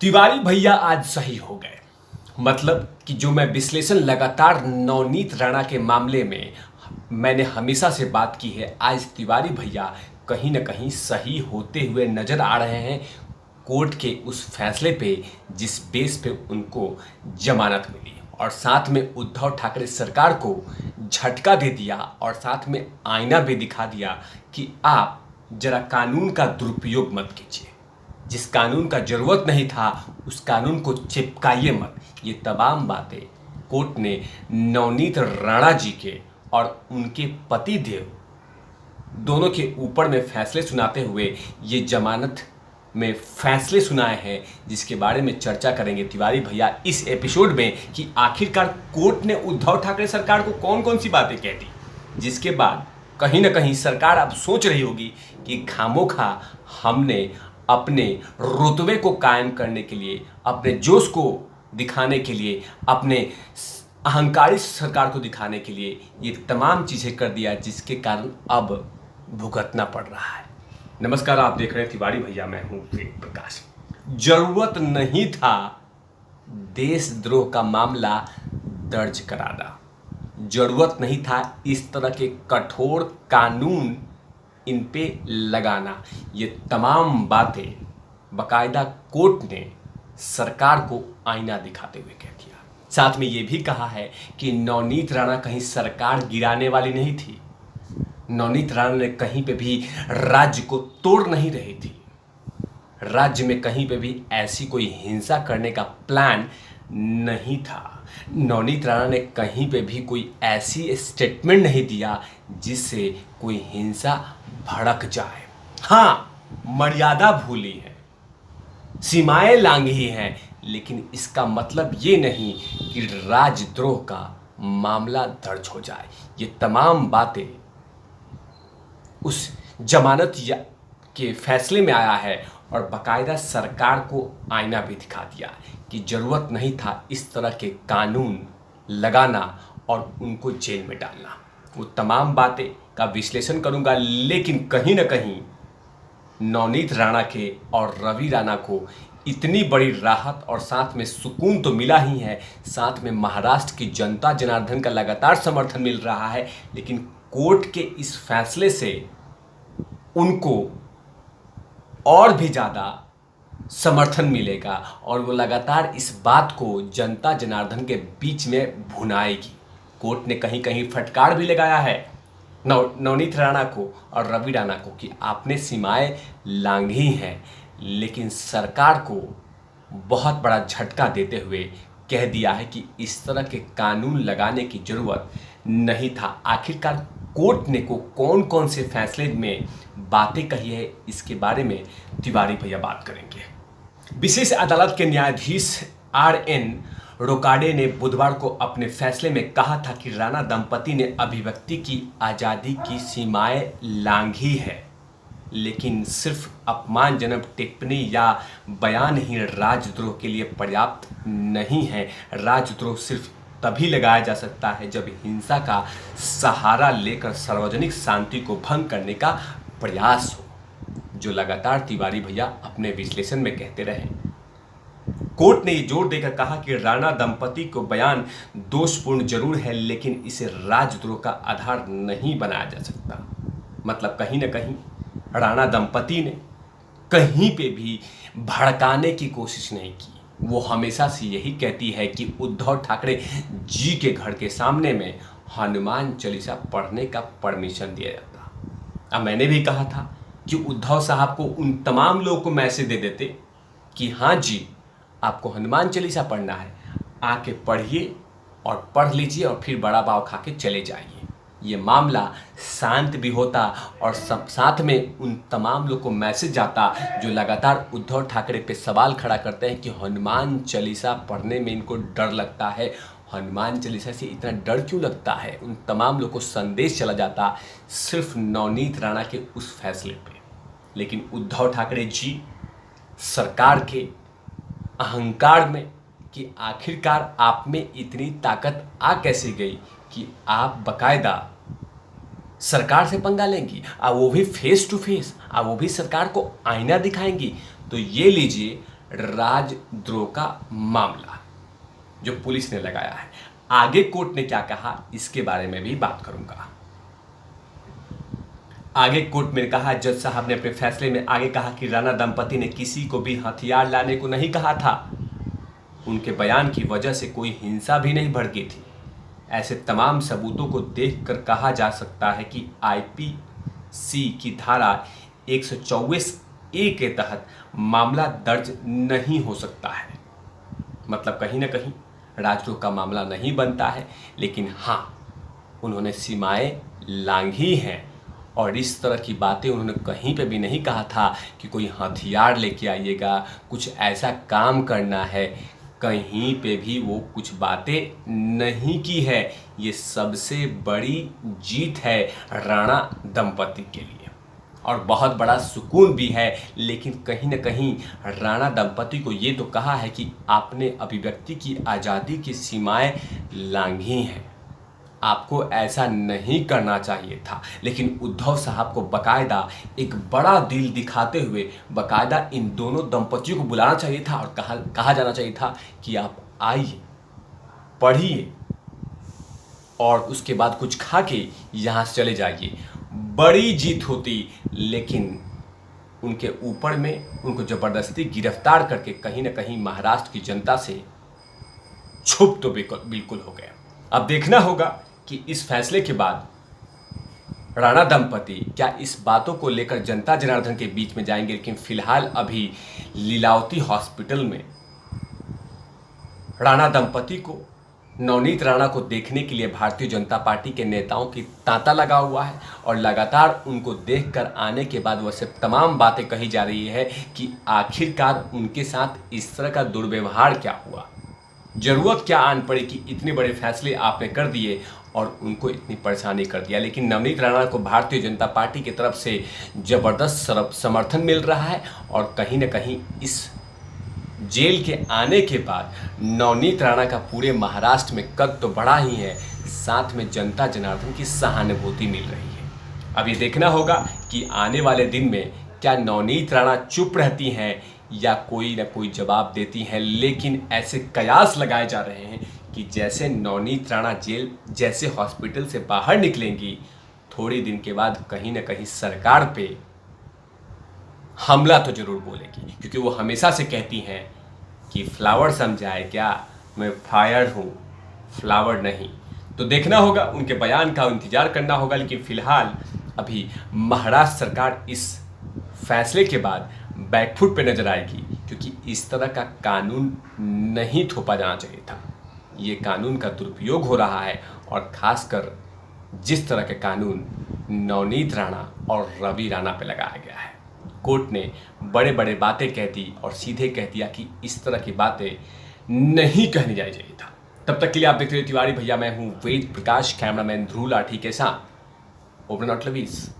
तिवारी भैया आज सही हो गए। मतलब कि जो मैं विश्लेषण लगातार नवनीत राणा के मामले में मैंने हमेशा से बात की है, आज तिवारी भैया कहीं ना कहीं सही होते हुए नजर आ रहे हैं। कोर्ट के उस फैसले पे जिस बेस पे उनको जमानत मिली और साथ में उद्धव ठाकरे सरकार को झटका दे दिया और साथ में आईना भी दिखा दिया कि आप जरा कानून का दुरुपयोग मत कीजिए। जिस कानून का जरूरत नहीं था उस कानून को चिपकाइए मत। ये तमाम बातें कोर्ट ने नवनीत राणा जी के और उनके पति देव दोनों के ऊपर में फैसले सुनाते हुए ये जमानत में फैसले सुनाए हैं, जिसके बारे में चर्चा करेंगे तिवारी भैया इस एपिसोड में कि आखिरकार कोर्ट ने उद्धव ठाकरे सरकार को कौन कौन सी बातें कह दी, जिसके बाद कहीं ना कहीं सरकार अब सोच रही होगी कि खामोखा हमने अपने रुतबे को कायम करने के लिए, अपने जोश को दिखाने के लिए, अपने अहंकारी सरकार को दिखाने के लिए ये तमाम चीज़ें कर दिया, जिसके कारण अब भुगतना पड़ रहा है। नमस्कार, आप देख रहे हैं तिवारी भैया, मैं हूं वेद प्रकाश। जरूरत नहीं था देशद्रोह का मामला दर्ज कराना, जरूरत नहीं था इस तरह के कठोर कानून इन पे लगाना। ये तमाम बातें बकायदा कोर्ट ने सरकार को आईना दिखाते हुए कह दिया। साथ में ये भी कहा है कि नवनीत राणा कहीं सरकार गिराने वाली नहीं थी। नवनीत राणा ने कहीं पे भी राज्य को तोड़ नहीं रही थी। राज्य में कहीं पे भी ऐसी कोई हिंसा करने का प्लान नहीं था। नवनीत राणा ने कहीं पे भी कोई ऐसी स्टेटमेंट नहीं दिया जिससे कोई हिंसा भड़क जाए। हाँ, मर्यादा भूली है, सीमाएं लांघी हैं, लेकिन इसका मतलब ये नहीं कि राजद्रोह का मामला दर्ज हो जाए। ये तमाम बातें उस जमानत के फैसले में आया है और बाकायदा सरकार को आईना भी दिखा दिया कि जरूरत नहीं था इस तरह के कानून लगाना और उनको जेल में डालना। वो तमाम बातें का विश्लेषण करूंगा, लेकिन कहीं ना कहीं नवनीत राणा के और रवि राणा को इतनी बड़ी राहत और साथ में सुकून तो मिला ही है, साथ में महाराष्ट्र की जनता जनार्दन का लगातार समर्थन मिल रहा है। लेकिन कोर्ट के इस फैसले से उनको और भी ज़्यादा समर्थन मिलेगा और वो लगातार इस बात को जनता जनार्दन के बीच में भुनाएगी। कोर्ट ने कहीं कहीं फटकार भी लगाया है नवनीत राणा को और रवि राणा को कि आपने सीमाएं लांघी हैं, लेकिन सरकार को बहुत बड़ा झटका देते हुए कह दिया है कि इस तरह के कानून लगाने की जरूरत नहीं था। आखिरकार कोर्ट ने को कौन कौन से फैसले में बातें कही है, इसके बारे में तिवारी भैया बात करेंगे। विशेष अदालत के न्यायाधीश RN रोकाडे ने बुधवार को अपने फैसले में कहा था कि राणा दंपति ने अभिव्यक्ति की आज़ादी की सीमाएं लांघी है, लेकिन सिर्फ अपमानजनक टिप्पणी या बयान ही राजद्रोह के लिए पर्याप्त नहीं है। राजद्रोह सिर्फ तभी लगाया जा सकता है जब हिंसा का सहारा लेकर सार्वजनिक शांति को भंग करने का प्रयास हो, जो लगातार तिवारी भैया अपने विश्लेषण में कहते रहे। कोर्ट ने जोर देकर कहा कि राणा दंपति को बयान दोषपूर्ण जरूर है, लेकिन इसे राजद्रोह का आधार नहीं बनाया जा सकता। मतलब कहीं ना कहीं राणा दंपति ने कहीं पे भी भड़काने की कोशिश नहीं की। वो हमेशा से यही कहती है कि उद्धव ठाकरे जी के घर के सामने में हनुमान चालीसा पढ़ने का परमिशन दिया जाता। अब मैंने भी कहा था कि उद्धव साहब को उन तमाम लोगों को मैसेज दे देते कि हाँ जी, आपको हनुमान चालीसा पढ़ना है, आके पढ़िए और पढ़ लीजिए और फिर बड़ा पाव खा के चले जाइए। ये मामला शांत भी होता और साथ में उन तमाम लोग को मैसेज जाता जो लगातार उद्धव ठाकरे पे सवाल खड़ा करते हैं कि हनुमान चालीसा पढ़ने में इनको डर लगता है, हनुमान चालीसा से इतना डर क्यों लगता है। उन तमाम लोग को संदेश चला जाता सिर्फ नवनीत राणा के उस फैसले पे। लेकिन उद्धव ठाकरे जी सरकार के अहंकार में कि आखिरकार आप में इतनी ताकत आ कैसे गई कि आप बकायदा सरकार से पंगा लेंगी, वो भी फेस टू फेस, वो भी सरकार को आईना दिखाएंगी। तो ये लीजिए, राजद्रोह का मामला जो पुलिस ने लगाया है। आगे कोर्ट ने क्या कहा इसके बारे में भी बात करूंगा। आगे कोर्ट में कहा, जज साहब ने अपने फैसले में आगे कहा कि राणा दंपति ने किसी को भी हथियार लाने को नहीं कहा था। उनके बयान की वजह से कोई हिंसा भी नहीं भड़की थी। ऐसे तमाम सबूतों को देखकर कहा जा सकता है कि आईपीसी की धारा 124A के तहत मामला दर्ज नहीं हो सकता है। मतलब कहीं ना कहीं राजद्रोह का मामला नहीं बनता है, लेकिन हाँ, उन्होंने सीमाएं लांघी हैं और इस तरह की बातें उन्होंने कहीं पे भी नहीं कहा था कि कोई हथियार लेके आइएगा, कुछ ऐसा काम करना है। कहीं पे भी वो कुछ बातें नहीं की है। ये सबसे बड़ी जीत है राणा दंपति के लिए और बहुत बड़ा सुकून भी है। लेकिन कहीं ना कहीं राणा दंपति को ये तो कहा है कि आपने अभिव्यक्ति की आज़ादी की सीमाएं लांघी हैं, आपको ऐसा नहीं करना चाहिए था। लेकिन उद्धव साहब को बकायदा एक बड़ा दिल दिखाते हुए बकायदा इन दोनों दंपतियों को बुलाना चाहिए था और कहा जाना चाहिए था कि आप आइए, पढ़िए और उसके बाद कुछ खा के यहाँ से चले जाइए। बड़ी जीत होती, लेकिन उनके ऊपर में उनको ज़बरदस्ती गिरफ्तार करके कहीं ना कहीं महाराष्ट्र की जनता से छुप तो बिल्कुल हो गया। अब देखना होगा कि इस फैसले के बाद राणा दंपति क्या इस बातों को लेकर जनता जनार्दन के बीच में जाएंगे। लेकिन फिलहाल अभी लीलावती हॉस्पिटल में राणा दंपति को, नवनीत राणा को देखने के लिए भारतीय जनता पार्टी के नेताओं की तांता लगा हुआ है और लगातार उनको देखकर आने के बाद वह सब तमाम बातें कही जा रही है कि आखिरकार उनके साथ इस तरह का दुर्व्यवहार क्या हुआ, जरूरत क्या आन पड़ी कि इतने बड़े फैसले आपने कर दिए और उनको इतनी परेशानी कर दिया। लेकिन नवनीत राणा को भारतीय जनता पार्टी की तरफ से जबरदस्त समर्थन मिल रहा है और कहीं ना कहीं इस जेल के आने के बाद नवनीत राणा का पूरे महाराष्ट्र में कद तो बढ़ा ही है, साथ में जनता जनार्दन की सहानुभूति मिल रही है। अब ये देखना होगा कि आने वाले दिन में क्या नवनीत राणा चुप रहती हैं या कोई ना कोई जवाब देती हैं। लेकिन ऐसे कयास लगाए जा रहे हैं कि जैसे नवनीत राणा जेल जैसे हॉस्पिटल से बाहर निकलेंगी, थोड़ी दिन के बाद कहीं ना कहीं सरकार पे हमला तो जरूर बोलेगी, क्योंकि वो हमेशा से कहती हैं कि फ्लावर समझाए क्या, मैं फायर हूँ, फ्लावर नहीं। तो देखना होगा, उनके बयान का इंतजार करना होगा। लेकिन फिलहाल अभी महाराष्ट्र सरकार इस फैसले के बाद बैकफुट पे नजर आएगी, क्योंकि इस तरह का कानून नहीं थोपा जाना चाहिए था। ये कानून का दुरुपयोग हो रहा है और खासकर जिस तरह के कानून नवनीत राणा और रवि राणा पे लगाया गया है। कोर्ट ने बड़े बड़े बातें कह दी और सीधे कह दिया कि इस तरह की बातें नहीं कहनी चाहिए था। तब तक के लिए आप देखते रहिए तिवारी भैया, मैं हूँ वेद प्रकाश, कैमरामैन ध्रुव लाठी के साथ ओपन नॉट लवीज।